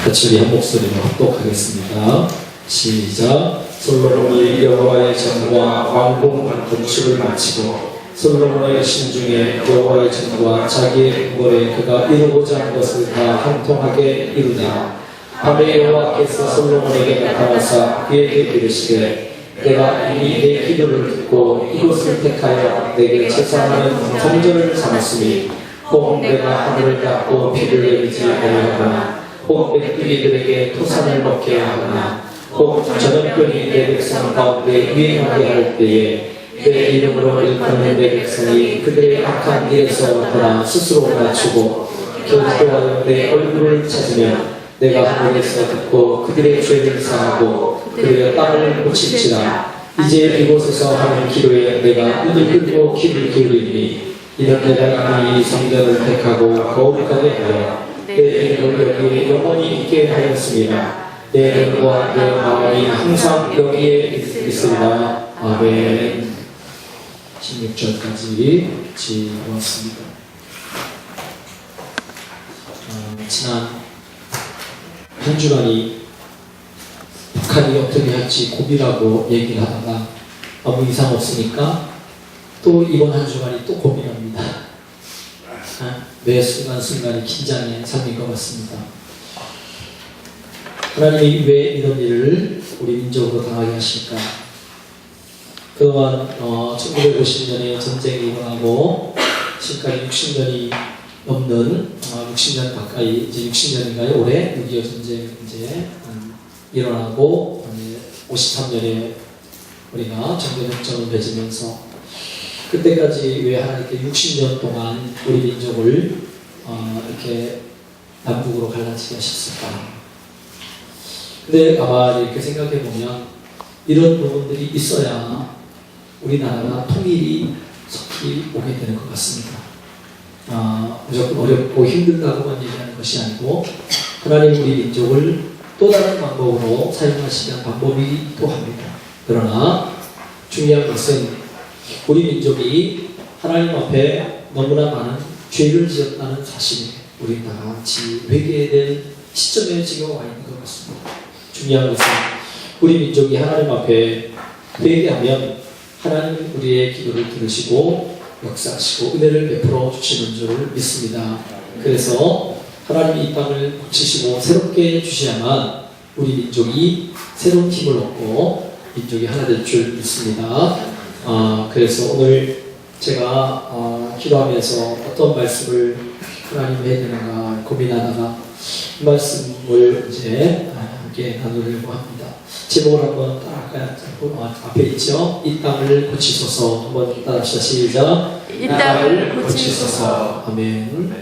같이 우리 한 목소리로 합독하겠습니다. 시작. 솔로몬이 여호와의 전과 왕궁 건축을 마치고 솔로몬의 신중에 여호와의 전과 자기의 궁궐에 그가 이루고자 한 것을 다 형통하게 이루다. 밤에 여호와께서 솔로몬에게 나타나사 그에게 이르시되 내가 이미 내 기도를 듣고 이곳을 택하여 내게 제사하는 성전을 삼았으니 혹 내가 하늘을 닫고 비를 내리지 아니하거나 혹 백두기들에게 토산을 먹게 하거나 혹 전염병이 내 백성 가운데 유행하게 할 때에 내 이름으로 일컫는 내 백성이 그들의 악한 일에서 돌아 스스로 낮추고 기도하여 내 얼굴을 찾으면 내가 하늘에서 듣고 그들의 죄를 사하고 그들의 땅을 고칠지라. 이제 이곳에서 하는 기도에 내가 눈을 뜨고 귀를 기울이니 이는 내가 이미 이 성전을 택하고 거룩하게 하여 내 이름을 여기에 영원히 있게 하였습니다. 내 눈과 내 마음이 항상 여기에 있으리라. 아멘. 16절까지 지어왔습니다. 지난 한 주간이 북한이 어떻게 할지 고민하고 얘기를 하다가 아무 이상 없으니까 또 이번 한 주간이 또 고민합니다. 매 순간순간이 긴장의 삶인 것 같습니다. 하나님이 왜 이런 일을 우리 민족으로 당하게 하실까? 그동안 1950년에 전쟁이 일어나고 지금까지 60년이 넘는 60년 가까이, 이제 60년인가요? 올해 6.25 전쟁 이제 일어나고 53년에 우리가 정전협정을 맺으면서 그때까지 왜 하나님께 60년 동안 우리 민족을 이렇게 남북으로 갈라지게 하셨을까? 근데 아마 이렇게 생각해 보면 이런 부분들이 있어야 우리나라가 통일이 속히 오게 되는 것 같습니다. 무조건 어렵고 힘들다고만 얘기하는 것이 아니고 하나님 우리 민족을 또 다른 방법으로 사용하시는 방법이기도 합니다. 그러나 중요한 것은 우리 민족이 하나님 앞에 너무나 많은 죄를 지었다는 사실에 우리 다 같이 회개된 시점에 지금 와 있는 것 같습니다. 중요한 것은 우리 민족이 하나님 앞에 회개하면 하나님 우리의 기도를 들으시고 역사하시고 은혜를 베풀어 주시는 줄을 믿습니다. 그래서 하나님이 이 땅을 고치시고 새롭게 주셔야만 우리 민족이 새로운 힘을 얻고 민족이 하나 될 줄 믿습니다. 그래서 오늘 제가 기도하면서 어떤 말씀을 하나님 해야 되는가 고민하다가 이 말씀을 이제 함께 나누려고 합니다. 제목을 한번 따라할까요? 앞에 있죠? 이 땅을 고치소서. 한번 따라합시다. 시작. 이 땅을 고치소서. 아멘.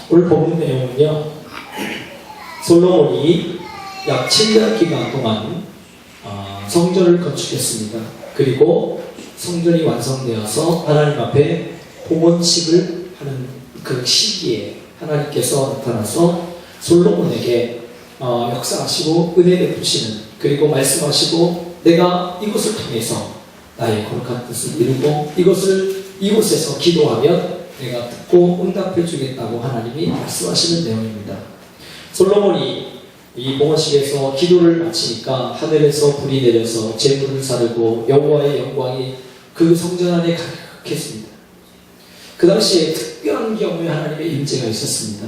오늘 본문 내용은요, 솔로몬이 약 7년 기간 동안 성전을 건축했습니다. 그리고 성전이 완성되어서 하나님 앞에 봉헌식을 하는 그 시기에 하나님께서 나타나서 솔로몬에게 역사하시고 은혜 베푸시는, 그리고 말씀하시고 내가 이곳을 통해서 나의 거룩한 뜻을 이루고 이곳에서 기도하면 내가 듣고 응답해 주겠다고 하나님이 말씀하시는 내용입니다. 솔로몬이 이 봉헌식에서 기도를 마치니까 하늘에서 불이 내려서 재물을 사르고 여호와의 영광이 그 성전 안에 가득했습니다. 그 당시에 특별한 경우에 하나님의 임재가 있었습니다.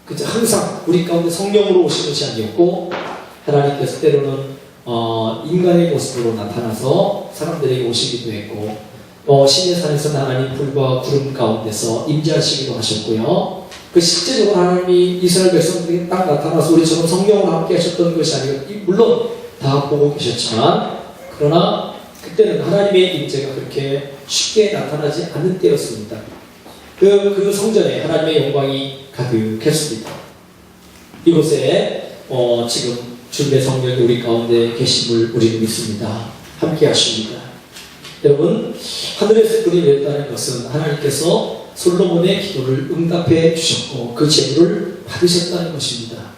그저 항상 우리 가운데 성령으로 오신 것이 아니었고 하나님께서 때로는 인간의 모습으로 나타나서 사람들에게 오시기도 했고 신의 산에서는 하나님 불과 구름 가운데서 임재하시기도 하셨고요. 그 실제적으로 하나님이 이스라엘 백성들에게 딱 나타나서 우리처럼 성령으로 함께 하셨던 것이 아니고 물론 다 보고 계셨지만 그러나 그때는 하나님의 임재가 그렇게 쉽게 나타나지 않는 때였습니다. 그 성전에 하나님의 영광이 가득했습니다. 이곳에 지금 주님의 성령이 우리 가운데 계심을 우리는 믿습니다. 함께 하십니다. 여러분, 하늘에서 불이 내렸다는 것은 하나님께서 솔로몬의 기도를 응답해 주셨고 그 재물을 받으셨다는 것입니다.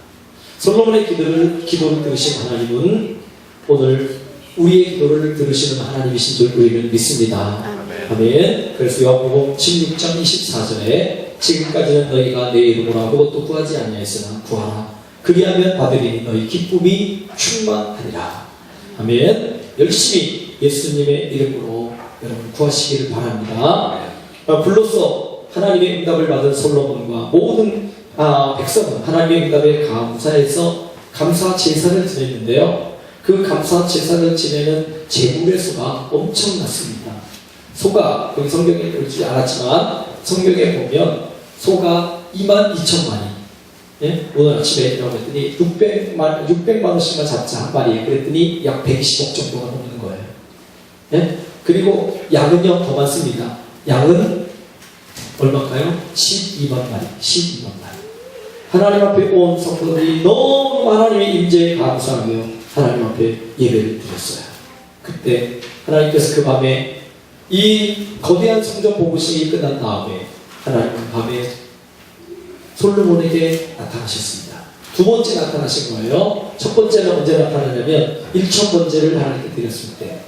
솔로몬의 기도를 들으신 하나님은 오늘 우리의 기도를 들으시는 하나님이신 줄 우리는 믿습니다. 아멘. 그래서 요한복음 16장 24절에 지금까지는 너희가 내 이름으로 아무것도 구하지 아니하였으나 구하라 그리하면 받으리니 너희 기쁨이 충만하리라. 아멘. 열심히 예수님의 이름으로 여러분 구하시기를 바랍니다. 불로써 하나님의 응답을 받은 솔로몬과 모든 백성은 하나님의 응답에 감사해서 감사 제사를 드렸는데요. 그 감사 제사를 지내는 제물의 수가 엄청났습니다. 소가 여기 성경에 그렇지 않았지만 성경에 보면 소가 22,000마리. 예? 오늘 아침에 일어나고 했더니 600만 원씩만 잡자 한 마리에 그랬더니 약 120억 정도가 넘는 거예요. 예? 그리고 양은요 더 많습니다. 양은 얼마일까요? 12만 마리. 12만 마리. 하나님 앞에 온 성도들이 너무 하나님의 임재에 감사하며 하나님 앞에 예배를 드렸어요. 그때 하나님께서 그 밤에 이 거대한 성전 보고식이 끝난 다음에 하나님은 밤에 솔로몬에게 나타나셨습니다. 두 번째 나타나신 거예요. 첫 번째는 언제 나타나냐면 1,000번제를 하나님께 드렸을 때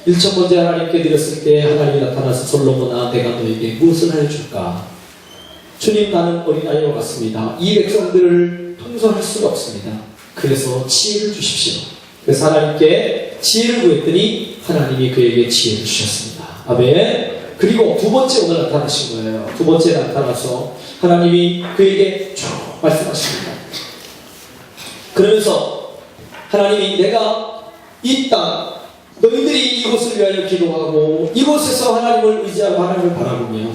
1,000번제 하나님께 드렸을 때 하나님이 나타나서 솔로몬아 내가 너에게 무엇을 해줄까? 주님 나는 어린아이와 같습니다. 이 백성들을 통솔할 수가 없습니다. 그래서 지혜를 주십시오. 그래서 하나님께 지혜를 구했더니 하나님이 그에게 지혜를 주셨습니다. 아멘. 그리고 두 번째 오늘 나타나신 거예요. 두 번째 나타나서 하나님이 그에게 쭉 말씀하십니다. 그러면서 하나님이 내가 이 땅 너희들이 이곳을 위하여 기도하고 이곳에서 하나님을 의지하고 하나님을 바라보며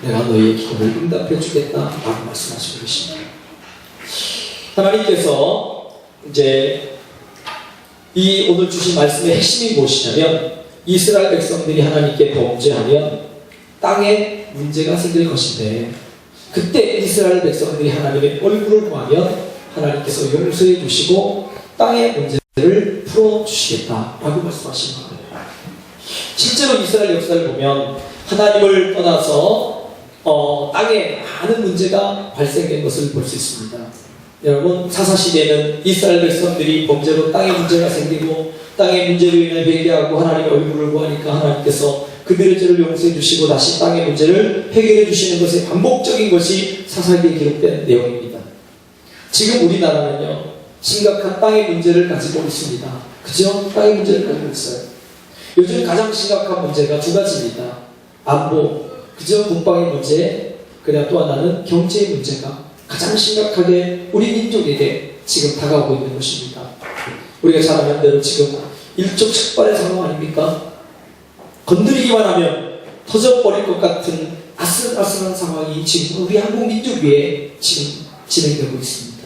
내가 너희의 기도를 응답해 주겠다 라고 말씀하시고 계십니다. 하나님께서 이제 이 오늘 주신 말씀의 핵심이 무엇이냐면 이스라엘 백성들이 하나님께 범죄하면 땅에 문제가 생길 것인데 그때 이스라엘 백성들이 하나님의 얼굴을 구하면 하나님께서 용서해 주시고 땅의 문제를 풀어주시겠다라고 말씀하시는 거예요. 실제로 이스라엘 역사를 보면 하나님을 떠나서 땅에 많은 문제가 발생된 것을 볼 수 있습니다. 여러분 사사시대에는 이스라엘 백성들이 범죄로 땅에 문제가 생기고 땅의 문제로 인해 회개하고 하나님의 얼굴을 구하니까 하나님께서 그들의 죄를 용서해 주시고 다시 땅의 문제를 해결해 주시는 것의 반복적인 것이 사사기에 기록된 내용입니다. 지금 우리나라는요 심각한 땅의 문제를 가지고 있습니다. 그죠? 땅의 문제를 가지고 있어요. 요즘 가장 심각한 문제가 두 가지입니다. 안보, 그죠? 국방의 문제, 그다음 또 하나는 경제의 문제가 가장 심각하게 우리 민족에게 지금 다가오고 있는 것입니다. 우리가 잘 아는 대로 지금 일촉즉발의 상황 아닙니까? 건드리기만 하면 터져버릴 것 같은 아슬아슬한 상황이 지금 우리 한국 민족 위에 지금 진행되고 있습니다.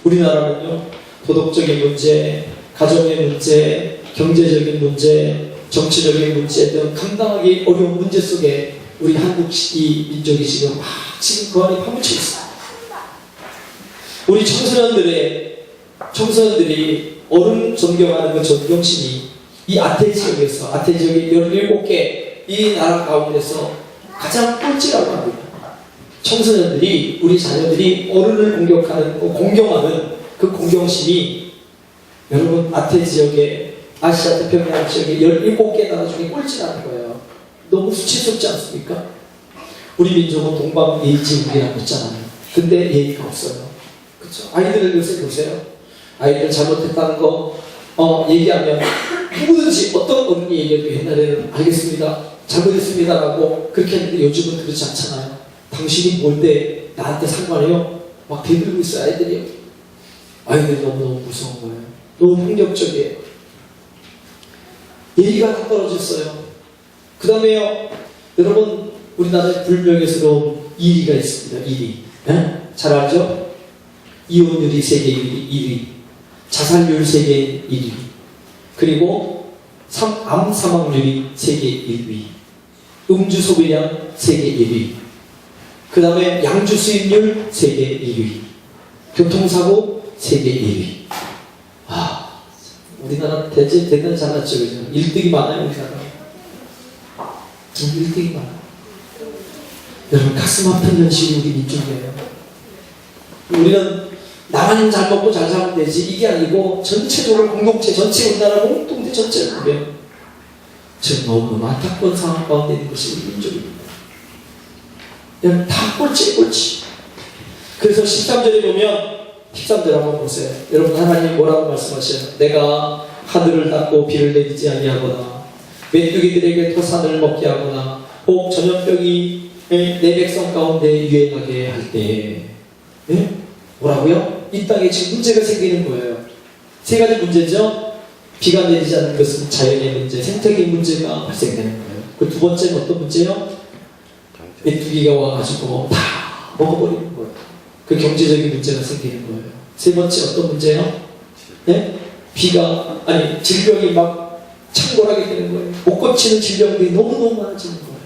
우리나라는요 도덕적인 문제, 가정의 문제, 경제적인 문제, 정치적인 문제 등 감당하기 어려운 문제 속에 우리 한국 이 민족이 지금 그 안에 파묻혀 있어요. 우리 청소년들이 어른 존경하는 그 존경심이 이 아태 지역에서 아태 지역의 17개 이 나라 가운데서 가장 꼴찌라고 합니다. 청소년들이 우리 자녀들이 어른을 공경하는 그 공경심이 여러분 아태 지역의 아시아 태평양 지역의 17개 나라 중에 꼴찌라는 거예요. 너무 수치스럽지 않습니까? 우리 민족은 동방예의지국이라고 했잖아요. 근데 예의가 없어요. 그렇죠? 아이들을 요새 보세요. 아이들 잘못했다는 거 얘기하면 누구든지 어떤 어른이 얘기해도 옛날에는 알겠습니다, 잘못했습니다라고 그렇게 했는데 요즘은 그렇지 않잖아요. 당신이 뭔데 나한테 상관해요? 막 대들고 있어요. 아이들이 너무너무 무서운 거예요. 너무 폭력적이에요. 예의가 다 떨어졌어요. 그 다음에요 여러분 우리나라에 불명예스러운 1위가 있습니다. 1위 네? 잘 알죠? 이혼율이 세계 1위, 자살률 세계 1위, 그리고 암 사망률이 세계 1위, 음주 소비량 세계 1위, 그 다음에 양주 수입률 세계 1위, 교통사고 세계 1위. 우리나라 대단히 잘났죠, 그죠? 1등이 많아요, 우리나라. 1등이 많아요. 여러분 가슴 아픈 현실이 우리 민족이에요. 우리는 나만 잘 먹고 잘 살면 되지 이게 아니고 전체적으로 공동체 전체 우리나라 공동체 전체를 보면 지금 너무너무 안타까운 상황 가운데 있는 것이 우리 민족입니다. 그냥 다 꼴찌. 그래서 13절에 보면 13절 한번 보세요. 여러분, 하나님 뭐라고 말씀하셔요? 내가 하늘을 닫고 비를 내리지 아니하거나 메뚜기들에게 토산을 먹게 하거나 혹 전염병이 내 백성 가운데 유행하게 할 때에 뭐라고요? 이 땅에 지금 문제가 생기는 거예요. 세 가지 문제죠. 비가 내리지 않는 것은 자연의 문제, 생태계 문제가 발생되는 거예요. 그 두 번째는 어떤 문제요? 메뚜기가 와가지고 다 먹어버리는 거예요. 그 경제적인 문제가 생기는 거예요. 세 번째 어떤 문제요? 질병이 막 창궐하게 되는 거예요. 못 고치는 질병들이 너무너무 많아지는 거예요.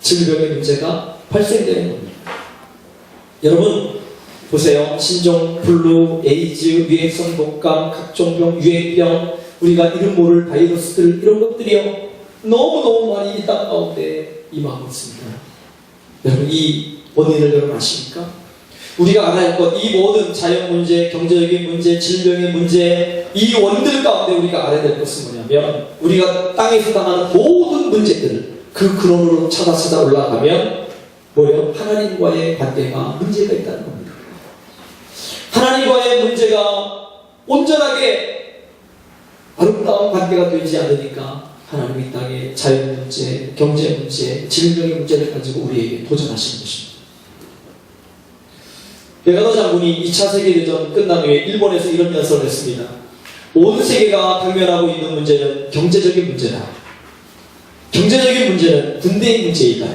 질병의 문제가 발생되는 겁니다. 여러분 보세요. 신종, 플루, 에이즈, 유행성 독감, 각종 병, 유행병, 우리가 이름 모를 바이러스들, 이런 것들이요 너무너무 많이 이 땅 가운데 임하고 있습니다. 여러분, 이 원인을 여러분 아십니까? 우리가 알아야 할 것, 이 모든 자연 문제, 경제적인 문제, 질병의 문제, 이 원인들 가운데 우리가 알아야 될 것은 뭐냐면, 우리가 땅에서 당하는 모든 문제들을 그 근원으로 찾아 올라가면 뭐예요? 하나님과의 관계가 문제가 있다는 겁니다. 하나님과의 문제가 온전하게 아름다운 관계가 되지 않으니까 하나님이 땅의 자연 문제, 경제 문제, 질병의 문제를 가지고 우리에게 도전하시는 것입니다. 베가더 장군이 2차 세계대전 끝난 후에 일본에서 이런 연설을 했습니다. 온 세계가 당면하고 있는 문제는 경제적인 문제다. 경제적인 문제는 군대의 문제이다.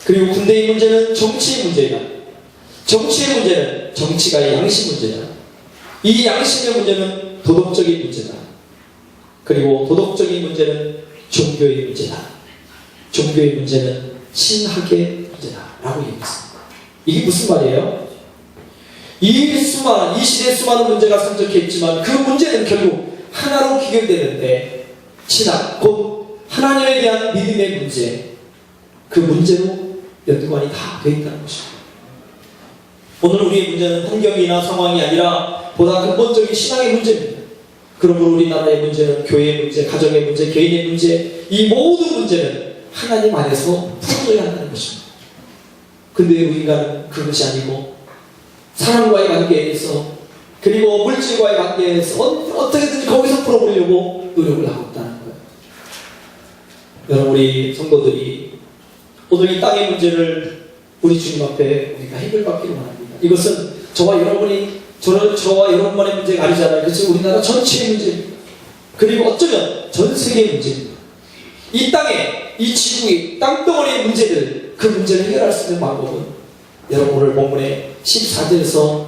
그리고 군대의 문제는 정치의 문제이다. 정치의 문제는 정치가의 양심 문제다. 이 양심의 문제는 도덕적인 문제다. 그리고 도덕적인 문제는 종교의 문제다. 종교의 문제는 신학의 문제다. 라고 얘기했습니다. 이게 무슨 말이에요? 이 시대의 수많은 문제가 산적해 있지만 그 문제는 결국 하나로 귀결되는데, 신학, 곧 하나님에 대한 믿음의 문제, 그 문제로 연관이 다 되어 있다는 것입니다. 오늘 우리의 문제는 환경이나 상황이 아니라 보다 근본적인 신앙의 문제입니다. 그러므로 우리나라의 문제는 교회의 문제, 가정의 문제, 개인의 문제, 이 모든 문제는 하나님 안에서 풀어져야 한다는 것입니다. 근데 우리가 그것이 아니고 사람과의 관계에서, 그리고 물질과의 관계에서 어떻게든지 거기서 풀어보려고 노력을 하고 있다는 거예요. 여러분, 우리 성도들이 오늘 이 땅의 문제를 우리 주님 앞에 우리가 해결받기를 원합니다. 이것은 저와 여러분만의 문제가 아니잖아요. 그렇죠? 우리나라 전체의 문제입니다. 그리고 어쩌면 전 세계의 문제입니다. 이 땅에, 이 지구의 땅덩어리의 문제들, 그 문제를 해결할 수 있는 방법은 여러분 오늘 본문의 14절에서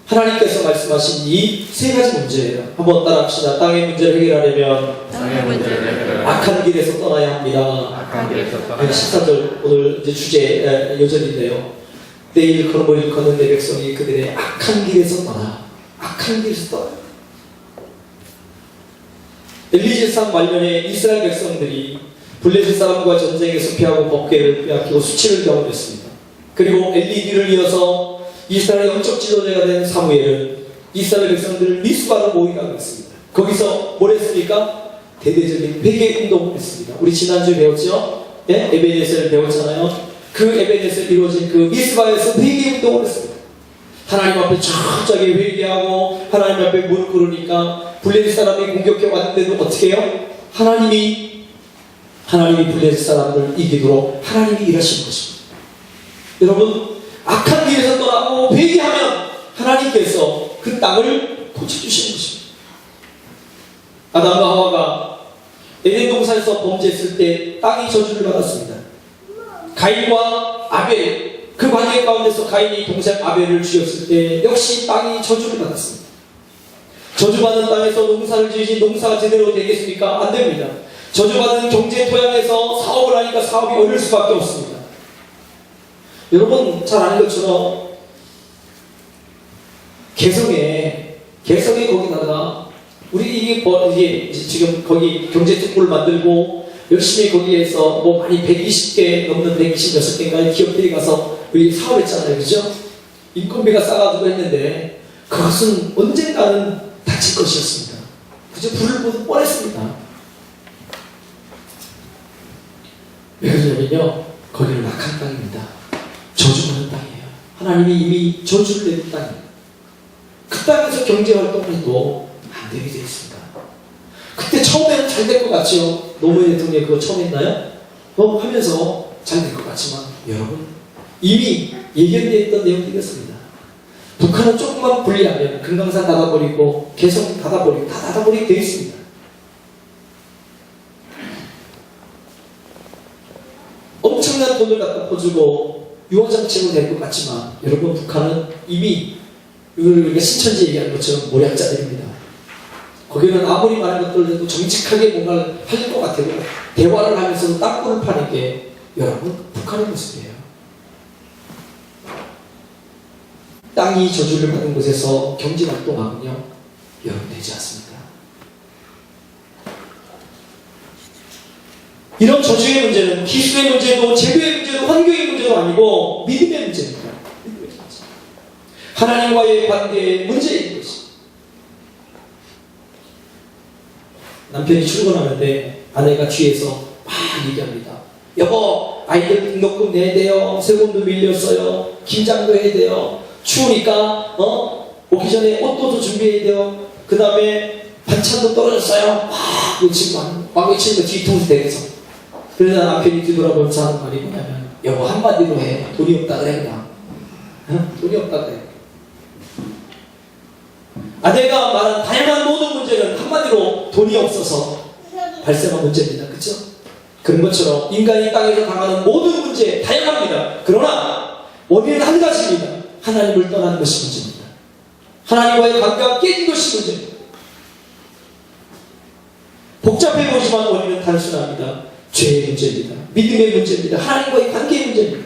하나님께서 말씀하신 이 세 가지 문제예요. 한번 따라합시다. 땅의 문제를 해결하려면 악한 길에서 떠나야 합니다. 14절 오늘 이제 주제 요절인데요. 내일 걸음을 걷는 내 백성이 그들의 악한 길에서 떠나. 악한 길에서 떠나. 엘리제상 말년에 이스라엘 백성들이 블레셋 사람과 전쟁에서 피하고 법궤를 빼앗기고 수치를 경험했습니다. 그리고 엘리기를 이어서 이스라엘의 영적 지도자가 된 사무엘은 이스라엘 백성들을 미스바로 모이라고 했습니다. 거기서 뭘 했습니까? 대대적인 회개 운동을 했습니다. 우리 지난주에 배웠죠? 예? 에베네셀을 배웠잖아요. 그 에베네셀 이루어진 그 미스바에서 회개 운동을 했습니다. 하나님 앞에 철저하게 회개하고 하나님 앞에 무릎 꿇으니까 블레셋 사람이 공격해 왔는데도 어떻게 해요? 하나님이 블레셋 사람을 이기도록 하나님이 일하시는 것입니다. 여러분, 악한 길에서 떠나고 회개하면 하나님께서 그 땅을 고쳐주시는 것입니다. 아담과 하와가 에덴 동산에서 범죄했을 때 땅이 저주를 받았습니다. 가인과 아벨, 그 관계 가운데서 가인이 동생 아벨을 죽였을 때 역시 땅이 저주를 받았습니다. 저주받은 땅에서 농사를 지으신 농사가 제대로 되겠습니까? 안 됩니다. 저주받은 경제 토양에서 사업을 하니까 사업이 어려울 수밖에 없습니다. 여러분 잘 아는 것처럼 개성에 거기다가 우리 이게 지금 거기 경제 특구를 만들고 열심히 거기에서 뭐 많이 120개 넘는 126개인가의 기업들이 가서 우리 사업했잖아요. 그죠? 인건비가 싸가지고 했는데 그것은 언젠가는 닥칠 것이었습니다. 그저 불을 보듯 뻔했습니다. 왜 그러냐면요, 거기는 악한 땅입니다. 저주받는 땅이에요. 하나님이 이미 저주를 내린 땅이에요. 그 땅에서 경제활동을 해도 안 되게 되어 있습니다. 그때 처음에는 잘 될 것 같죠? 노무현 대통령이 그거 처음 했나요? 하면서 잘 될 것 같지만 여러분 이미 예견되어 있던 내용들이었습니다. 북한은 조금만 분리하면 금강산 닫아버리고 개성 닫아버리고 다 닫아버리게 되어 있습니다. 엄청난 돈을 갖다 퍼주고 유화정책을 낼 것 같지만 여러분 북한은 이미 우리가 신천지 얘기하는 것처럼 모략자들입니다. 거기는 아무리 많은 것들을 해도 정직하게 뭔가를 할 것 같아도 대화를 하면서도 땅굴을 파는 게 여러분 북한의 모습이에요. 땅이 저주를 받은 곳에서 경제활동하면요 여러분 되지 않습니다. 이런 저주의 문제는 기술의 문제도 제도의 문제도 환경의 문제도 아니고 믿음의 문제입니다. 하나님과의 관계의 문제인 것이. 남편이 출근하는데 아내가 뒤에서 막 얘기합니다. 여보, 아이들 등록금 내야 돼요. 세금도 밀렸어요. 김장도 해야 돼요. 추우니까 오기 전에 옷도 준비해야 돼요. 그 다음에 반찬도 떨어졌어요. 지금 왕의 친구가 뒤통수 대서. 그러자 남편이 뒤돌아보면서 하는 말이 뭐냐면 여보 한마디로 해. 돈이 없다 그래 그냥. 돈이 없다 그래. 아내가 말한 다양한 모든 문제는 한마디로 돈이 없어서 발생한 문제입니다. 그렇죠? 그런 것처럼 인간이 땅에서 당하는 모든 문제 다양합니다. 그러나 원인은 한 가지입니다. 하나님을 떠나는 것이 문제입니다. 하나님과의 관계가 깨진 것이 문제입니다. 복잡해 보이지만 원인은 단순합니다. 죄의 문제입니다. 믿음의 문제입니다. 하나님과의 관계의 문제입니다.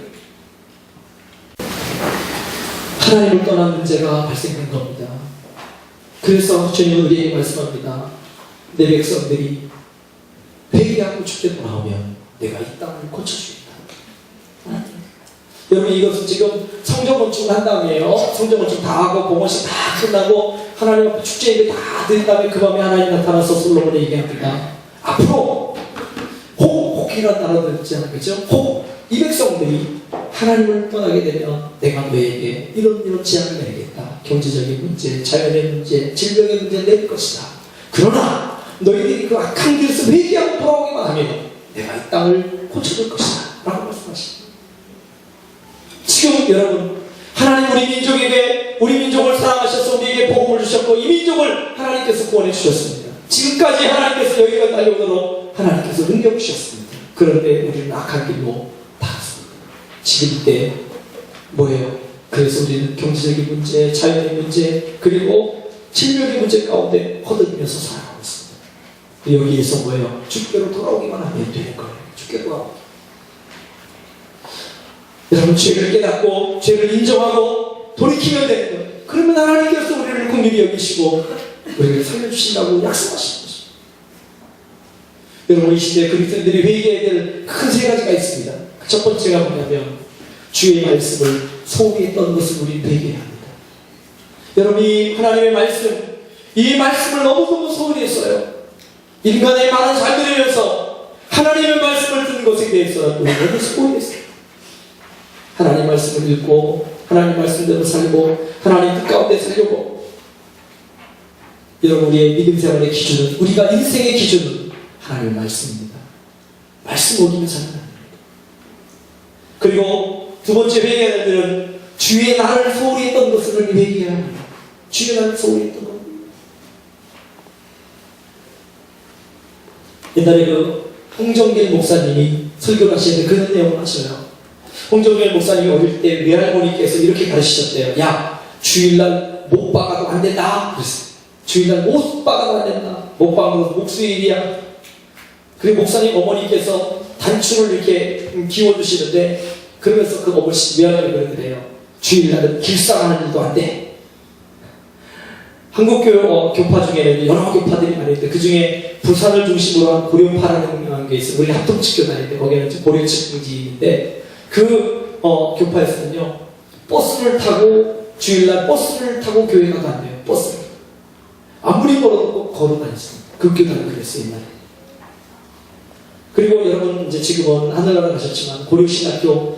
하나님을 떠난 문제가 발생된 겁니다. 그래서 주님은 우리에게 말씀합니다. 내 백성들이 회개하고 주께 돌아오면 내가 이 땅을 고쳐주겠다. 여러분 이것은 지금 성전 건축을 한 다음이에요. 성전 건축 다 하고 봉헌식 다 끝나고 하나님 앞에 축제 예배 다 드린 다음에 그 밤에 하나님 나타나서 솔로몬에 얘기합니다. 앞으로 혹이라는 단어를 듣지 않겠죠? 이 백성들이 하나님을 떠나게 되면 내가 너에게 이런 제한을 내리겠다. 경제적인 문제, 자연의 문제, 질병의 문제 낼 것이다. 그러나 너희들이 그 악한 길에서 회개하고 돌아오기만 하면 내가 이 땅을 고쳐줄 것이다. 라고 말씀하십니다. 지금 여러분 하나님 우리 민족을 사랑하셔서 우리에게 복음을 주셨고 이 민족을 하나님께서 구원해 주셨습니다. 지금까지 하나님께서 여기가 달려오도록 하나님께서 능력 주셨습니다. 그런데 우리는 악한 길로 닿았습니다. 지금 이때 뭐예요? 그래서 우리는 경제적인 문제, 자연의 문제, 그리고 질병의 문제 가운데 허덕이면서 살아가고 있습니다. 여기에서 뭐예요? 주께로 돌아오기만 하면 되는 거예요. 주께로 돌아오기. 여러분 죄를 깨닫고 죄를 인정하고 돌이키면 되는 거예요. 그러면 하나님께서 우리를 긍휼히 여기시고 우리를 살려주신다고 약속하시는 것입니다. 여러분 이 시대에 그리스도인들이 회개해야 될 큰 세 가지가 있습니다. 첫 번째가 뭐냐면 주의 말씀을 소홀히 했던 것을 우리는 회개해야 합니다. 여러분 이 하나님의 말씀, 이 말씀을 너무너무 소홀히 했어요. 인간의 말은 잘 들으면서 하나님의 말씀을 듣는 것에 대해서는 우리는 소홀히 했어요. 하나님 말씀을 읽고 하나님 말씀대로 살고 하나님 뜻 가운데 살려고. 여러분 우리의 믿음 생활의 기준은, 우리가 인생의 기준은 하나님의 말씀입니다. 말씀 어기면 사는 겁니다. 그리고 두 번째 회개해야 될 일은 주의 나를 소홀히 했던 것을 회개해야 합니다. 주의 나를 소홀히 했던 것. 옛날에 그 홍정길 목사님이 설교를 하시는데 그런 내용을 하셔요. 홍정길 목사님이 어릴 때 외할머니께서 이렇게 가르치셨대요. 야, 주일날 못 박아도 안 된다. 그랬어요. 주일날 못 박아도 안 된다. 못 박아도 목수일이야. 그리고 목사님 어머니께서 단추를 이렇게 기워주시는데 그러면서 그 외할머니 그러더래요. 주일날은 길상하는 일도 안 돼. 한국 교파 중에는 여러 교파들이 많이 있는데 그 중에 부산을 중심으로 한 고려파라는 게 있어요. 우리 합동측교 다니는데 거기는 고려측지인데 그 교파에서는요 버스를 타고 주일날 버스를 타고 교회 가도 안 돼요. 버스를 아무리 걸어도 꼭 걸어 다녔습니다. 그 교단은 그랬어요 옛날에. 그리고 여러분 이제 지금은 하늘나라 가셨지만 고려신학교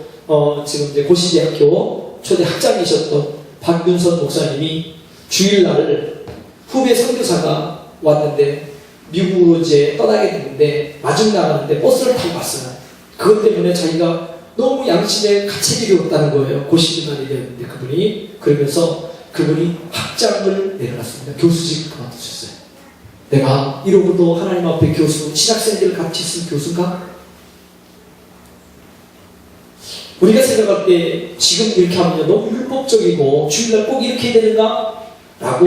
지금 이제 고시대학교 초대 학장이셨던 박윤선 목사님이 주일날 후배 선교사가 왔는데 미국으로 이제 떠나게 됐는데 마중 나가는데 버스를 타고 갔어요. 그것 때문에 자기가 너무 양심에 가책이 되었다는 거예요. 고시기만 얘기했는데 그분이 그러면서 그분이 학장을 내려놨습니다. 교수직 그만두셨어요. 내가 이러고도 하나님 앞에 교수, 신학생들을 같이 쓴 교수인가? 우리가 생각할 때 지금 이렇게 하면 너무 율법적이고 주일날 꼭 이렇게 해야 되는가? 라고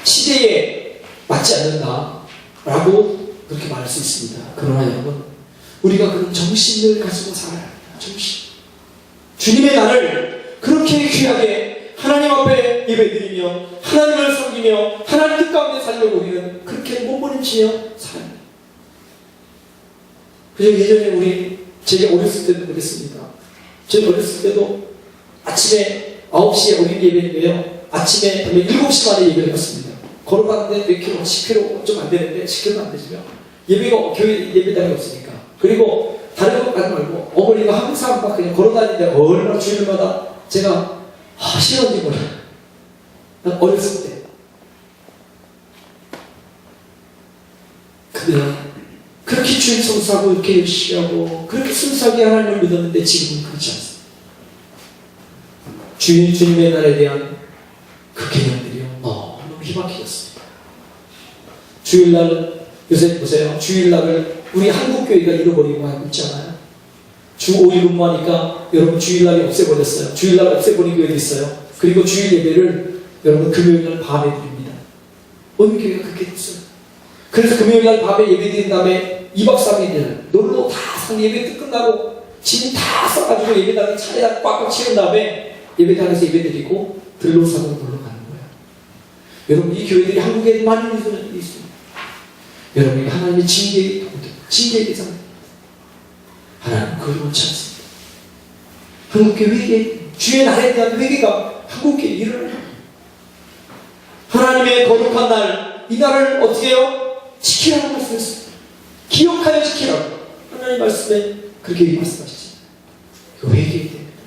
시대에 맞지 않는다 라고 그렇게 말할 수 있습니다. 그러나 여러분, 우리가 그런 정신을 가지고 살아야 합니다. 정신. 주님의 날을 그렇게 귀하게 하나님 앞에 예배드리며 하나님을 섬기며 하나님 뜻 가운데 살려고 우리는 그렇게 몸부림치며 살아야 합니다. 그래서 예전에 제가 어렸을 때도 그랬습니다. 제가 어렸을 때도 아침에 9시에 우리 예배인데요. 아침에 7시 반에 예배를 했습니다. 걸어가는데 몇 킬로, 10킬로 좀 안 되는데 10킬로는 안 되지만 예배가 교회 예배당이 없으니까. 그리고 다른 것 가지 말고 어머니가 항상 막 그냥 걸어다니는데 얼마나 주일마다 제가 싫었는지 몰라요. 난 어렸을 때. 근데 그렇게 주일 성수하고 이렇게 열심히 하고 그렇게 순수하게 하나님을 믿었는데 지금은 그렇지 않습니다. 주님의 날에 대한 그 개념들이요 너무 희박해졌습니다. 주일날은 요새 보세요. 주일날을 우리 한국교회가 잃어버리고 하고 있잖아요. 주 5일 근무하니까 여러분 주일날이 없애버렸어요. 주일날 없애버린 교회도 있어요. 그리고 주일 예배를 여러분 금요일날 밤에 드립니다. 어느 교회가 그렇게 됐어요. 그래서 금요일날 밤에 예배 드린 다음에 2박 3일 놀러 다 예배 끝나고 짐 다 싸가지고 예배당에 차례다 꽉꽉 치운 다음에 예배당에서 예배 드리고 들로사고 놀러 가는 거예요. 여러분 이 교회들이 한국에 많이 있습니다. 여러분이 하나님의 징계의 대상 하나님은 그걸 원치 않습니다. 한국교회 회개, 주의 날에 대한 회개가 한국교회에 일어나요. 하나님의 거룩한 날, 이 날을 어떻게 해요? 지키라고 말씀했습니다. 기억하여 지키라고. 하나님 말씀에 그렇게 말씀하시죠. 그 회개해야 됩니다.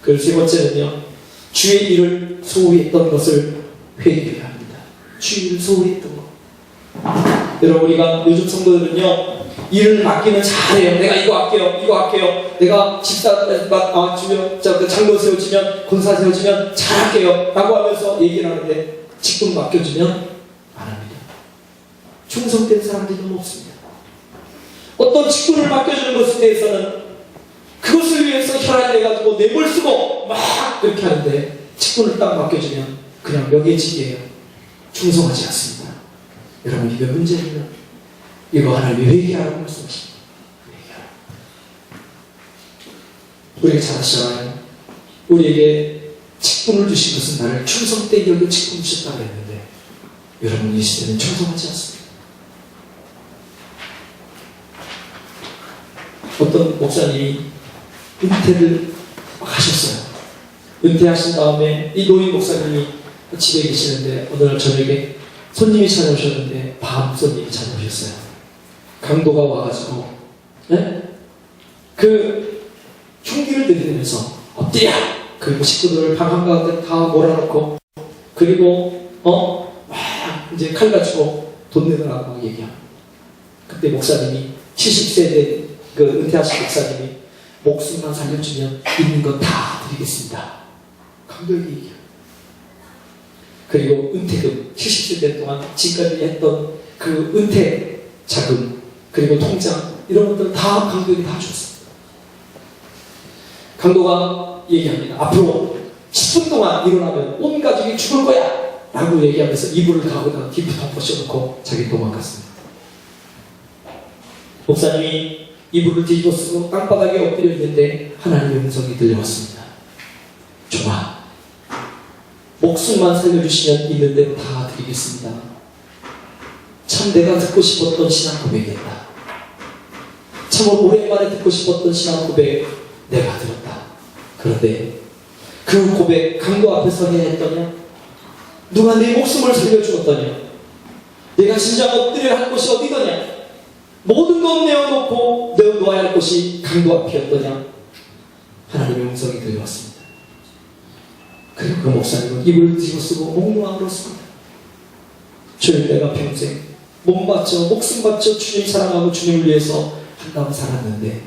그리고 세 번째는요, 주의 일을 소홀히 했던 것을 회개해야 합니다. 주의 일을 소홀히 했던 것. 여러분, 우리가 요즘 성도들은요, 일을 맡기면 잘해요. 내가 이거 할게요. 내가 집사 주면, 장로 세워지면, 권사 세워지면 잘할게요. 라고 하면서 얘기를 하는데, 직분 맡겨주면 안 합니다. 충성된 사람들이 너무 없습니다. 어떤 직분을 맡겨주는 것에 대해서는 그것을 위해서 혈안을 내가지고 뇌물 쓰고 막 그렇게 하는데, 직분을 딱 맡겨주면 그냥 명예직이에요. 충성하지 않습니다. 여러분, 이게 문제입니다. 이거 하나님이 회개하라고 말씀하십니다. 회개하라. 우리가 잘 아시잖아요. 우리에게 직분을 주신 것은 나를 충성되게 여겨 직분 주셨다고 했는데, 여러분 이 시대는 충성하지 않습니다. 어떤 목사님이 은퇴를 하셨어요. 은퇴하신 다음에 이 노인 목사님이 집에 계시는데 어느 날 저녁에 손님이 찾아오셨는데 밤 손님이 찾아오셨어요. 강도가 와가지고 그 흉기를 들이대면서 엎드려! 그리고 식구들을 방 한가운데 다 몰아놓고 그리고 막 이제 칼 가지고 돈 내놓으라고 얘기합니다. 그때 목사님이 70세 된 그 은퇴하신 목사님이 목숨만 살려주면 있는 건 다 드리겠습니다. 강도에게 얘기합니다. 그리고 은퇴금 70세 된 동안 지금까지 했던 그 은퇴 자금 그리고 통장 이런 것들 다 강도에게 다 줬습니다. 강도가 얘기합니다. 앞으로 10분 동안 일어나면 온 가족이 죽을 거야 라고 얘기하면서 이불을 가고다가 뒤부터 벗겨놓고 자기 도망갔습니다. 목사님이 이불을 뒤집어 쓰고 땅바닥에 엎드려 있는데 하나님의 음성이 들려왔습니다. 좋아, 목숨만 살려주시면 있는 대로 다 드리겠습니다. 참 내가 듣고 싶었던 신앙 고백이었다. 참으로 오랜만에 듣고 싶었던 신앙 고백 내가 들었다. 그런데 그 고백 강도 앞에서 해야 했더냐? 누가 내 목숨을 살려주었더냐? 내가 진짜 엎드려야 할 곳이 어디더냐? 모든 것 내어놓고 내어놓아야 할 곳이 강도 앞이었더냐? 하나님의 음성이 들려왔습니다. 그리고 그 목사님은 입을 뒤집어쓰고 몽롱하게 울었습니다. 주님, 내가 평생 몸 바쳐 목숨 바쳐 주님 사랑하고 주님을 위해서 한다고 살았는데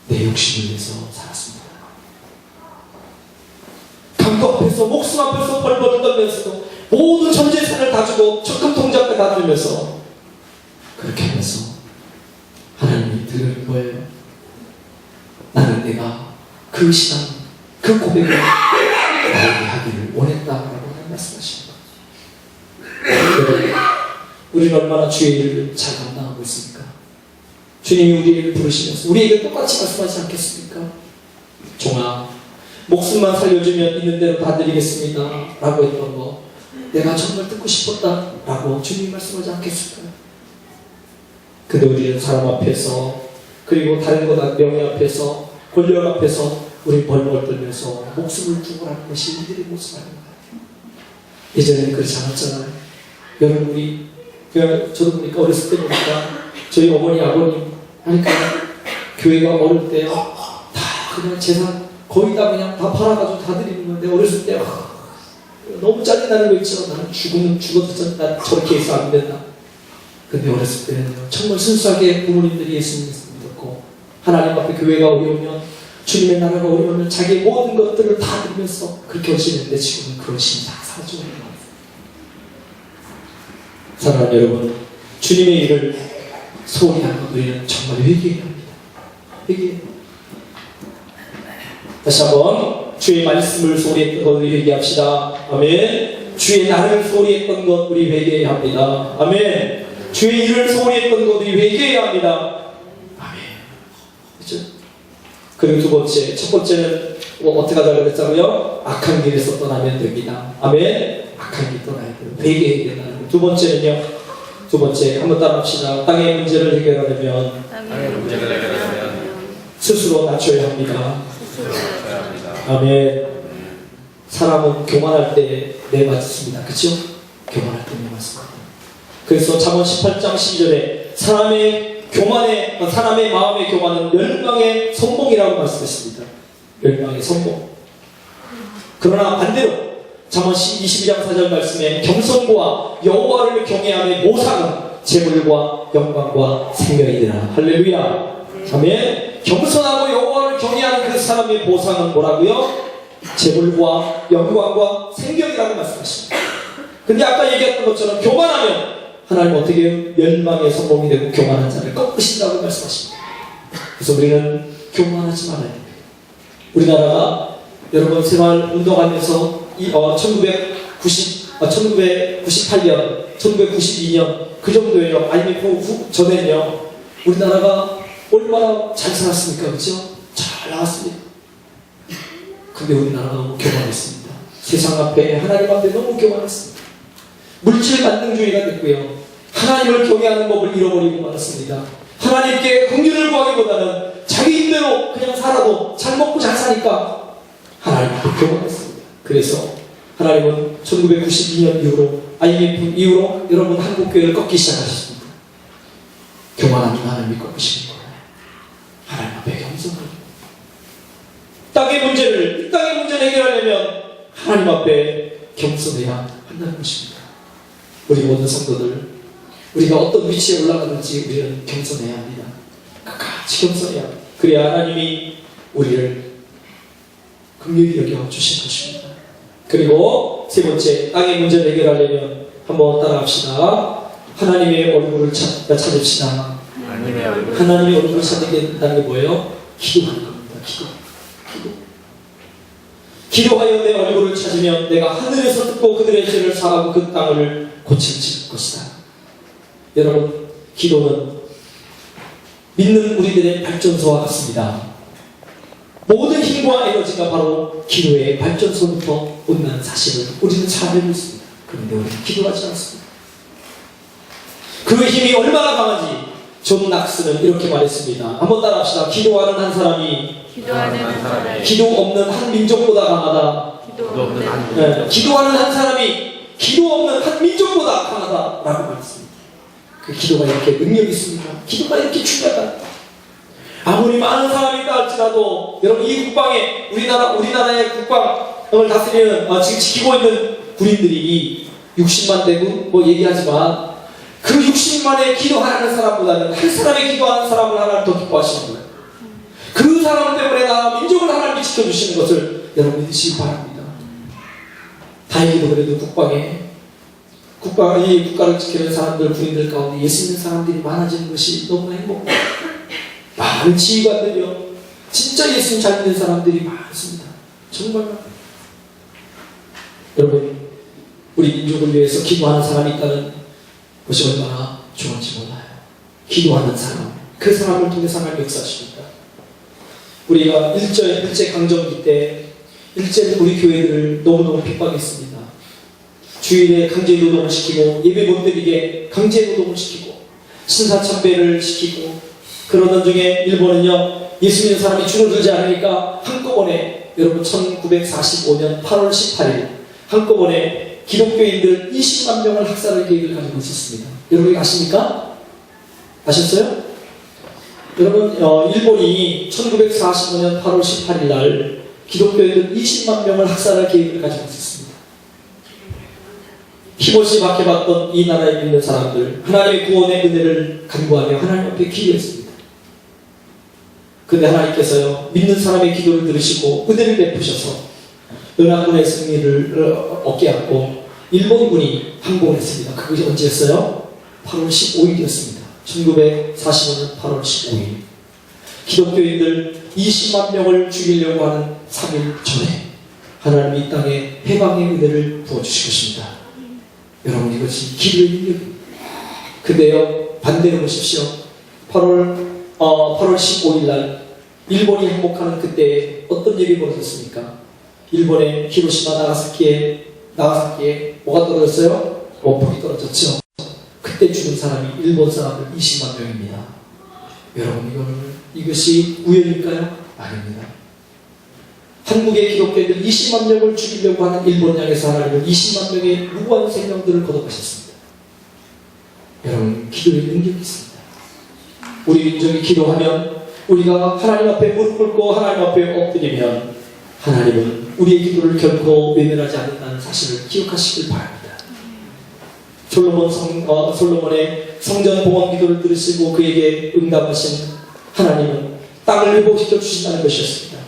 내 욕심을 위해서 살았습니다. 강도 앞에서 목숨 앞에서 벌벌 떨면서도 모든 전 재산을 다 주고 적금 통장까지 다 들면서 그렇게 하면서 하나님이 들으는 거예요. 나는 내가 그 신앙, 그 고백을 나에게 하기를 원했다라고 하나님 말씀하십니다. 여러분, 우리는 얼마나 주의 일을 잘 감당하고 있습니까? 주님이 우리를 부르시면서 우리에게 똑같이 말씀하지 않겠습니까? 종아, 목숨만 살려주면 있는 대로 다 드리겠습니다 라고 했던 거 내가 정말 듣고 싶었다 라고 주님이 말씀하지 않겠을까요? 근데 우리는 사람 앞에서 그리고 다른 것 명예 앞에서 권력 앞에서 우리 벌벌 떨면서 목숨을 두고라는 것이 우리들의 모습 아닌가요? 예전에는 그렇지 않았잖아요. 여러분, 우리 저도 보니까 어렸을 때 보니까 저희 어머니 아버님 하니까 교회가 어릴 때 다 그냥 재산 거의 다 그냥 다 팔아가지고 다 드리는 건데 어렸을 때 너무 짜증나는 거 있죠. 나는 죽으면 죽어도 난 저렇게 해서 안 된다. 근데 어렸을 때는 정말 순수하게 부모님들이 예수님을 믿었고 하나님 앞에 교회가 어려우면 주님의 나라가 어려우면 자기의 모든 것들을 다 드리면서 그렇게 하시는데 지금은 그런 힘이 다 사라져버린 것 같아요. 사랑하는 여러분, 주님의 일을 소홀히 하는 우리는 정말 회개해야 합니다. 회개해야 합니다. 다시 한번 주의 말씀을 소홀히 했던 것 우리 회개합시다. 아멘. 주의 나를 소홀히 했던 것 우리 회개해야 합니다. 아멘. 주의 일을 소홀히 했던 것 우리 회개해야 합니다. 아멘. 그렇죠? 그리고 두 번째, 첫 번째는 어떻게 하자고 그랬자고요? 악한 길에서 떠나면 됩니다. 아멘. 악한 길 떠나야 돼요. 회개해야 된다는 거예요. 두 번째는요. 두 번째 한번 따라합시다. 땅의 문제를 해결하려면 스스로 낮춰야 합니다. 아멘. 사람은 교만할 때 내맞습니다. 그렇죠? 교만할 때 내맞습니다. 그래서 잠언 18장 12절에 사람의 마음의 교만은 멸망의 선봉이라고 말씀했습니다. 멸망의 선봉. 그러나 반대로 잠언 22장 4절 말씀에 겸손과 여호와를 경외함의 보상은 재물과 영광과 생명이니라. 할렐루야. 아멘. 겸손하고 여호와를 경외하는 그 사람의 보상은 뭐라고요? 재물과 영광과 생명이라고 말씀하십니다. 근데 아까 얘기했던 것처럼 교만하면 하나님 어떻게 해요? 멸망의 선봉이 되고 교만한 자를 꺾으신다고 말씀하십니다. 그래서 우리는 교만하지 말아야 됩니다. 우리나라가 여러분 생활운동하면서 1998년, 1992년 그 정도예요. IMF 전에는요. 우리나라가 얼마나 잘 살았습니까? 그렇죠? 잘 나왔습니다. 근데 우리나라가 너무 교만했습니다. 세상 앞에 하나님 앞에 너무 교만했습니다. 물질 만능주의가 됐고요. 하나님을 경외하는 법을 잃어버리고 말았습니다. 하나님께 긍휼을 구하기보다는 자기 힘대로 그냥 살아도 잘 먹고 잘 사니까 하나님 앞에 교만했습니다. 그래서 하나님은 1992년 이후로 IMF 이후로 여러분 한국교회를 꺾기 시작하셨습니다. 교만하면 하나님이 꺾으시는 거예요. 하나님 앞에 겸손하게 이 땅의 문제를 해결하려면 하나님 앞에 겸손해야 한다는 것입니다. 우리 모든 성도들 우리가 어떤 위치에 올라가든지 우리는 겸손해야 합니다. 끝까지 겸손해야 합니다. 그래야 하나님이 우리를 긍휼히 여겨 주실 것입니다. 그리고 세 번째, 땅의 문제를 해결하려면 한번 따라합시다. 하나님의 얼굴을 찾읍시다. 하나님의 얼굴을 찾는다는 게 뭐예요? 기도하는 겁니다. 기도하여 내 얼굴을 찾으면 내가 하늘에서 듣고 그들의 죄를 사하고 그 땅을 고칠 것이다. 여러분, 기도는 믿는 우리들의 발전소와 같습니다. 모든 힘과 에너지가 바로 기도의 발전소부터 온다는 사실을 우리는 잘 알고 있습니다. 그런데 우리는 기도하지 않습니다. 그 힘이 얼마나 강한지 존 낙스는 이렇게 말했습니다. 한번 따라합시다. 기도하는 한 사람이 기도 없는 한 민족보다 강하다. 기도하는 한 사람이 기도 없는 한 민족보다 강하다라고 말했습니다. 그 기도가 이렇게 능력이 있습니까? 기도가 이렇게 중요하다. 아무리 많은 사람이 있다 할지라도 여러분 이 국방에 우리나라의 국방 다스리는 지금 지키고 있는 군인들이 60만 대군 뭐 얘기하지만 그 60만의 기도하는 사람보다는 한 사람의 기도하는 사람을 하나님 더 기뻐하시는 거예요. 그 사람 때문에 나 민족을 하나님이 지켜주시는 것을 여러분 믿으시기 바랍니다. 다행히도 그래도 이 국가를 지키는 사람들, 군인들 가운데 예수 믿는 사람들이 많아지는 것이 너무나 행복해요. 많은 지휘관들이요, 진짜 예수님 잘 믿는 사람들이 많습니다. 정말 여러분, 우리 민족을 위해서 기도하는 사람이 있다는 것이 얼마나 좋은지 몰라요. 기도하는 사람, 그 사람을 통해서 하나님 역사하십니다. 우리가 일제강점기 때 우리 교회들을 너무너무 핍박했습니다. 주일에 강제 노동을 시키고 예배 못 드리게 강제 노동을 시키고 신사참배를 시키고, 그러던 중에 일본은요, 예수 믿는 사람이 줄어들지 않으니까 한꺼번에, 여러분 1945년 8월 18일 한꺼번에 기독교인들 20만 명을 학살할 계획을 가지고 있었습니다. 여러분 아십니까? 아셨어요? 여러분, 일본이 1945년 8월 18일 날 기독교인들 20만 명을 학살할 계획을 가지고 있었습니다. 힘없이 박해받던 이 나라에 있는 사람들, 하나님의 구원의 은혜를 간구하며 하나님 앞에 기도했습니다. 근데 하나님께서요, 믿는 사람의 기도를 들으시고 은혜를 베푸셔서 연합군의 승리를 얻게 하고 일본군이 항복했습니다. 그것이 언제였어요? 8월 15일이었습니다. 1945년 8월 15일. 기독교인들 20만 명을 죽이려고 하는 3일 전에 하나님이 이 땅에 해방의 은혜를 부어주실 것입니다. 여러분, 이것이 기도의 능력입니다. 근데요, 반대로 보십시오. 8월 15일 날 일본이 항복하는 그때 어떤 일이 벌어졌습니까? 일본의 히로시마 나가사키에 뭐가 떨어졌어요? 원폭이 떨어졌죠. 그때 죽은 사람이 일본 사람들 20만 명입니다. 여러분, 이것이 우연일까요? 아닙니다. 한국의 기독교인들 20만 명을 죽이려고 하는 일본 향해서 하나님은 20만 명의 무고한 생명들을 거둬가셨습니다. 여러분, 기도의 능력이 있습니다. 우리 민족이 기도하면, 우리가 하나님 앞에 무릎 꿇고 하나님 앞에 엎드리면 하나님은 우리의 기도를 결코 외면하지 않는다는 사실을 기억하시길 바랍니다. 솔로몬의 성전 봉헌 기도를 들으시고 그에게 응답하신 하나님은 땅을 회복시켜 주신다는 것이었습니다.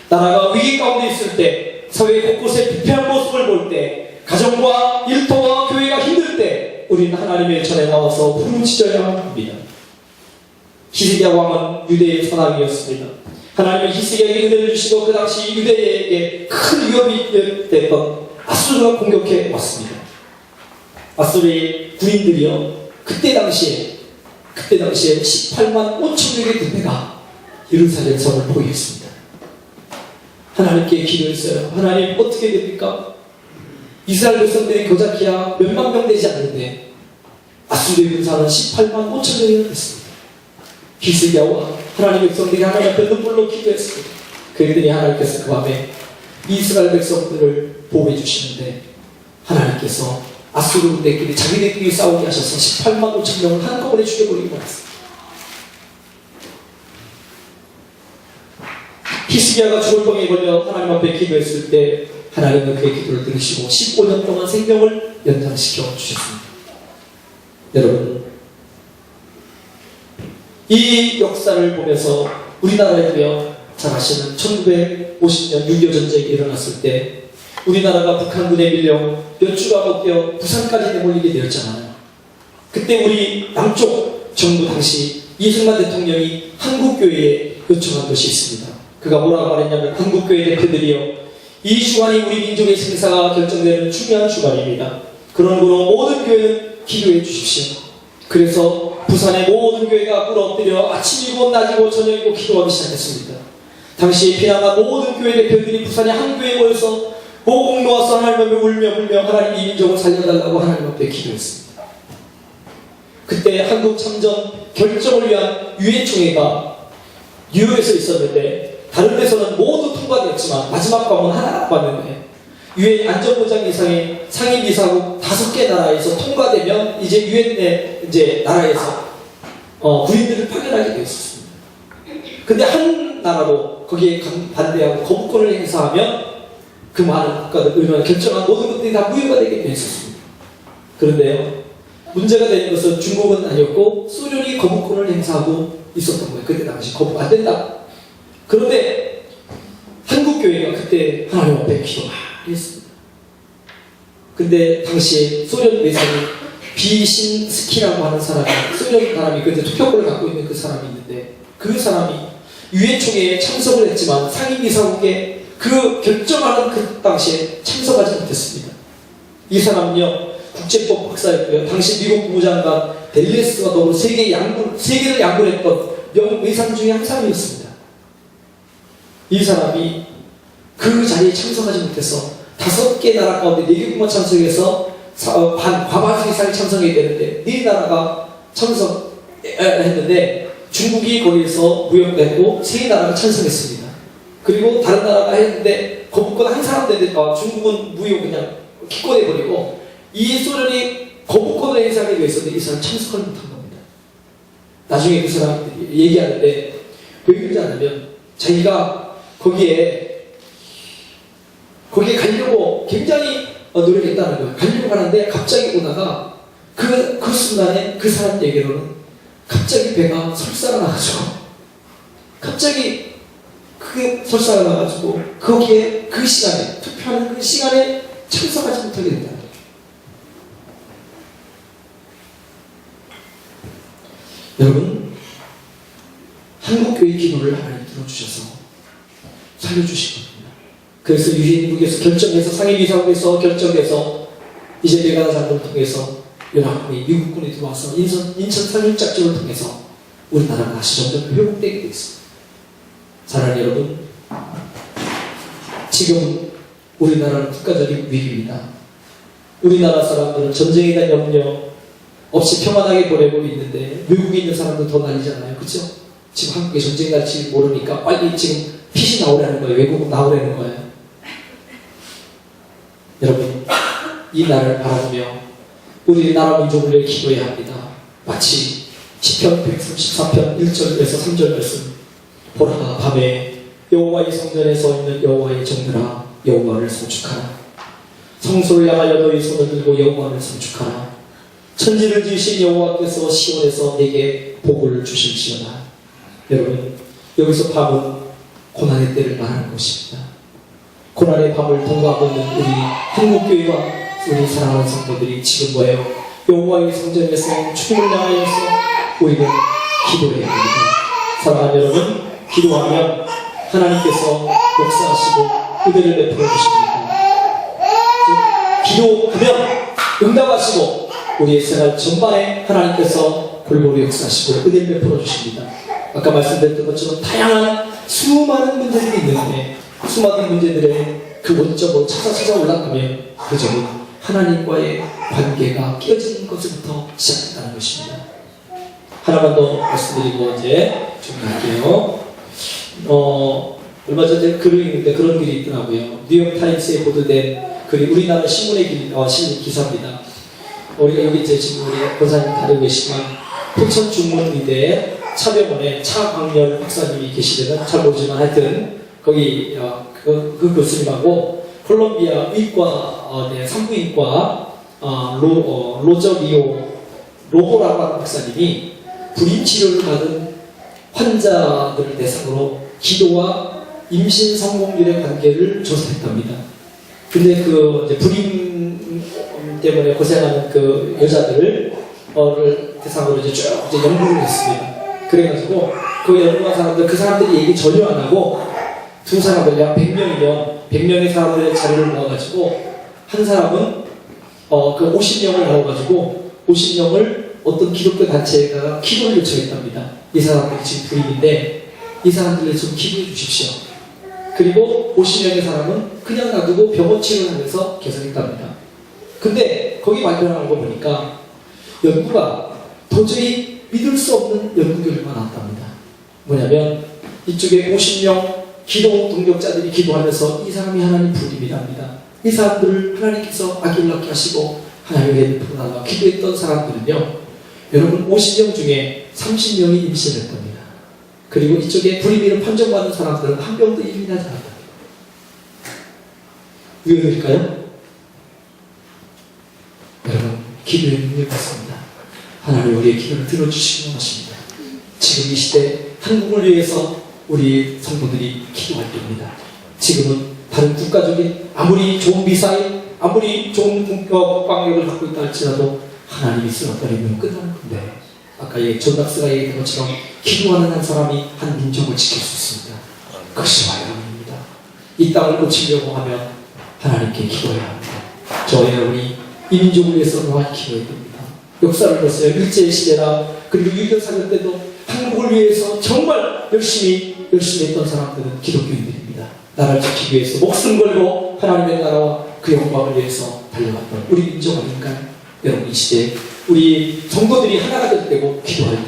나라가 위기 가운데 있을 때, 사회 곳곳에 비패한 모습을 볼 때, 가정과 일터와 교회가 힘들 때 우리는 하나님의 전에 나와서 부르짖어야 합니다. 히스기야 왕은 유대의 선왕이었습니다. 하나님은 히스기야에게 은혜를 주시고 그 당시 유대에게 큰 위협이 됐던 아수르가 공격해 왔습니다. 아수르의 군인들이요, 그때 당시에 18만 5천명의 군대가 예루살렘 성을 포위했습니다. 하나님께 기도했어요. 하나님, 어떻게 됩니까? 이스라엘 백성들이 고작해야 몇만 명 되지 않는데 아수르의 군사는 18만 5천 명이나 됐습니다. 히스기야와 하나님의 백성들이 하나님 앞에 눈물로 기도했습니다. 그랬더니 하나님께서 그 밤에 이스라엘 백성들을 보호해 주시는데, 하나님께서 아수르 군대끼리 자기들끼리 싸우게 하셔서 18만 5천 명을 한꺼번에 죽여버리고 말았습니다. 히스기야가 죽을 병에 걸려 하나님 앞에 기도했을 때 하나님은 그의 기도를 들으시고 15년 동안 생명을 연장시켜 주셨습니다. 여러분, 이 역사를 보면서 우리나라에도요, 잘 아시는 1950년 6.25 전쟁이 일어났을 때 우리나라가 북한군에 밀려 몇 주가 못되어 부산까지 내몰리게 되었잖아요. 그때 우리 남쪽 정부 당시 이승만 대통령이 한국교회에 요청한 것이 있습니다. 그가 뭐라고 말했냐면, 한국교회 대표들이요, 이 주간이 우리 민족의 생사가 결정되는 중요한 주간입니다. 그러므로 모든 교회는 기도해 주십시오. 그래서 부산의 모든 교회가 꿇어엎드려 아침이고 낮이고 저녁이고 기도하기 시작했습니다. 당시 피난한 모든 교회 대표들이 부산의 한 교회에 모여서 모공 놓아서 하나님 앞에 울며 하나님 이 민족을 살려달라고 하나님 앞에 기도했습니다. 그때 한국 참전 결정을 위한 유엔총회가 뉴욕에서 있었는데, 다른 데서는 모두 통과됐지만 마지막 밤은 하나 남았는데, 유엔 안전보장이상의 상임이사국 5개 나라에서 통과되면 이제 유엔의 나라에서 군인들을 파견하게 되었습니다. 근데 한 나라도 거기에 반대하고 거부권을 행사하면 그 많은 국가들, 의회가 결정한 모든 것들이 다 무효가 되게 돼 있었습니다. 그런데요, 문제가 되는 것은 중국은 아니었고 소련이 거부권을 행사하고 있었던 거예요. 그때 당시 거부 안 된다. 그런데 한국교회가 그때 하나님 앞에 기도 많이 했습니다. 근데 당시 소련 외상이 비신스키라고 하는 사람이, 소련 사람이 그때 투표권을 갖고 있는 그 사람이 있는데, 그 사람이 유엔 총회에 참석을 했지만 상임이사국에 그 결정하는 그 당시에 참석하지 못했습니다. 이 사람은요, 국제법 박사였고요. 당시 미국 국무장관 델레스와 더불어 세계를 양분했던 명의상 중에 한 사람이었습니다. 이 사람이 그 자리에 참석하지 못해서 5개 나라 가운데 4개국만 참석해서 과반수 이상이 참석해야 되는데 4나라가 참석했는데 중국이 거기에서 무역됐고 3나라가 찬성했습니다. 그리고 다른 나라가 했는데 거부권 한 사람 되는데 중국은 무역 그냥 기권해버리고 이 소련이 거부권을 행사하기 위해서는 이 사람 참석을 못한 겁니다. 나중에 그 사람들이 얘기하는데 왜 그러지 않으면 자기가 거기에 가려고 굉장히 노력했다는 거예요. 가려고 하는데 갑자기 오다가 그 순간에 그 사람 얘기로는 갑자기 배가 설사가 나가지고 갑자기 크게 설사가 나가지고 거기에 그 시간에 투표하는 그 시간에 참석하지 못하게 된다는 거예요. 여러분, 한국교회 기도를 하나님 들어주셔서 살려주시거든요. 그래서 유엔국에서 결정해서 상임이사국에서 결정해서 이제 메가나 장군을 통해서 연합군이 미국군이 들어와서 인천 상륙작전을 통해서 우리나라가 다시 점점 회복되게 되어 있습니다. 사랑하는 여러분, 지금 우리나라는 국가적인 위기입니다. 우리나라 사람들은 전쟁에 대한 염려 없이 평안하게 보내고 있는데 외국에 있는 사람들은 더 난리잖아요. 그렇죠? 지금 한국에 전쟁 날지 모르니까 빨리 지금 핏이 나오라는 거예요. 외국은 나오라는 거예요. 여러분, 이 날을 바라보며 우리나라 민족을 위해 기도해야 합니다. 마치 시편 134편 1절에서 3절 말씀, 보라 밤에 여호와의 성전에 서 있는 여호와의 종들아 여호와를 송축하라. 성소를 향하여 너희 손을 들고 여호와를 송축하라. 천지를 지으신 여호와께서 시온에서 내게 복을 주실지어다. 여러분, 여기서 밤은 고난의 때를 말하는 것입니다. 고난의 밤을 통과하고 있는 우리 한국교회와 우리 사랑하는 성도들이 지금 뭐예요? 여호와의 성전에서 주님을 향하여서 우리는 기도해야 합니다. 사랑하는 여러분, 기도하면 하나님께서 역사하시고 은혜를 베풀어 주십니다. 기도하면 응답하시고 우리의 생활 전반에 하나님께서 골고루 역사하시고 은혜를 베풀어 주십니다. 아까 말씀드렸던 것처럼 다양한 수많은 문제들이 있는데 수많은 문제들의 그 원점으로 찾아 올라가면 그 점은 하나님과의 관계가 깨어지는 것부터 시작된다는 것입니다. 하나만 더 말씀드리고 이제 정리할게요. 얼마 전에 글을 읽는데 그런 글이 있더라고요. 뉴욕타임스에 보도된 글이 우리나라 신문의 실린 기사입니다. 우리가 여기 이제 지금 우리 권사님 다루고 계시지만 포천중문의대 차병원에 차광렬 박사님이 계시려면 잘 모르지만 하여튼 거기 그 교수님하고 콜롬비아 의과 산부인과 로저 리오 로보라고 하는 박사님이 불임 치료를 받은 환자들을 대상으로 기도와 임신 성공률의 관계를 조사했답니다. 근데 그 이제 불임 때문에 고생하는 그 여자들을 대상으로 이제 연구를 했습니다. 그래가지고 그 연구한 사람들, 그 사람들이 얘기 전혀 안 하고 두 사람을 약 100명의 사람들의 자료를 모아가지고 한 사람은 그 50명을 모아가지고 50명을 어떤 기독교 단체가 기도를 요청했답니다. 이 사람들이 지금 불임인데 이 사람들을 좀 기도해 주십시오. 그리고 50명의 사람은 그냥 놔두고 병원 치료를 하면서 개선했답니다. 근데 거기 발표하는 거 보니까 연구가 도저히 믿을 수 없는 연구 결과가 나왔답니다. 뭐냐면 이쪽에 50명 기도 동력자들이 기도하면서 이 사람이 하나님 불임이랍니다. 이 사람들을 하나님께서 아기를 낳게 하시고 하나님의 부르다가 기도했던 사람들은요, 여러분 50명 중에 30명이 임신을 겁니다. 그리고 이쪽에 불임이를 판정받은 사람들은 한 명도 임신하지 않았다. 우연일까요? 여러분, 기도의 능력이 있습니다. 하나님 우리의 기도를 들어주시기 원하십니다. 지금 이 시대 한국을 위해서 우리 성도들이 기도할 때입니다. 지금은 다른 국가적인 아무리 좋은 미사일, 아무리 좋은 국방력을 갖고 있다 할지라도 하나님이 쓰러뜨리면 끝나는 건데, 아까 전박사가 얘기한 것처럼 기도하는 한 사람이 한 민족을 지킬 수 있습니다. 그것이 하나님입니다. 이 땅을 고치려고 하면 하나님께 기도해야 합니다. 저희 여러분이 이 민족을 위해서 노하게 기도해야 됩니다. 역사를 봤어요. 일제시대나 그리고 유교사전 때도 한국을 위해서 정말 열심히 했던 사람들은 기독교인들입니다. 나라를 지키기 위해서 목숨 걸고 하나님의 나라와 그 영광을 위해서 달려갔던 우리 민족 아닌가요? 여러분, 이 시대에 우리 성도들이 하나가 될 때고 기도할 때